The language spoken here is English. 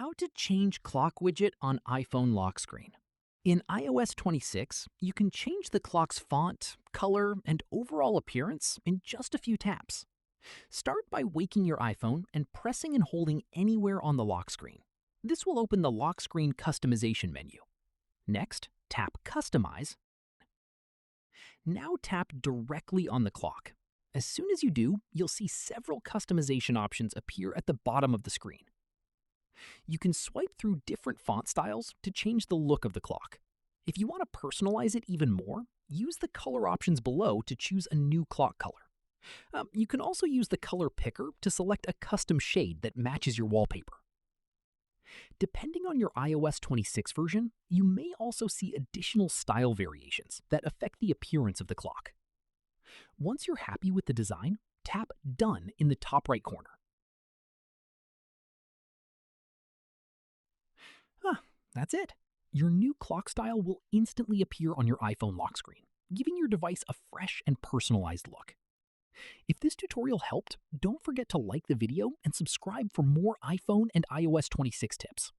How to change clock widget on iPhone lock screen. In iOS 26, you can change the clock's font, color, and overall appearance in just a few taps. Start by waking your iPhone and pressing and holding anywhere on the lock screen. This will open the lock screen customization menu. Next, tap Customize. Now tap directly on the clock. As soon as you do, you'll see several customization options appear at the bottom of the screen. You can swipe through different font styles to change the look of the clock. If you want to personalize it even more, use the color options below to choose a new clock color. You can also use the color picker to select a custom shade that matches your wallpaper. Depending on your iOS 26 version, you may also see additional style variations that affect the appearance of the clock. Once you're happy with the design, tap Done in the top right corner. That's it. Your new clock style will instantly appear on your iPhone lock screen, giving your device a fresh and personalized look. If this tutorial helped, don't forget to like the video and subscribe for more iPhone and iOS 26 tips.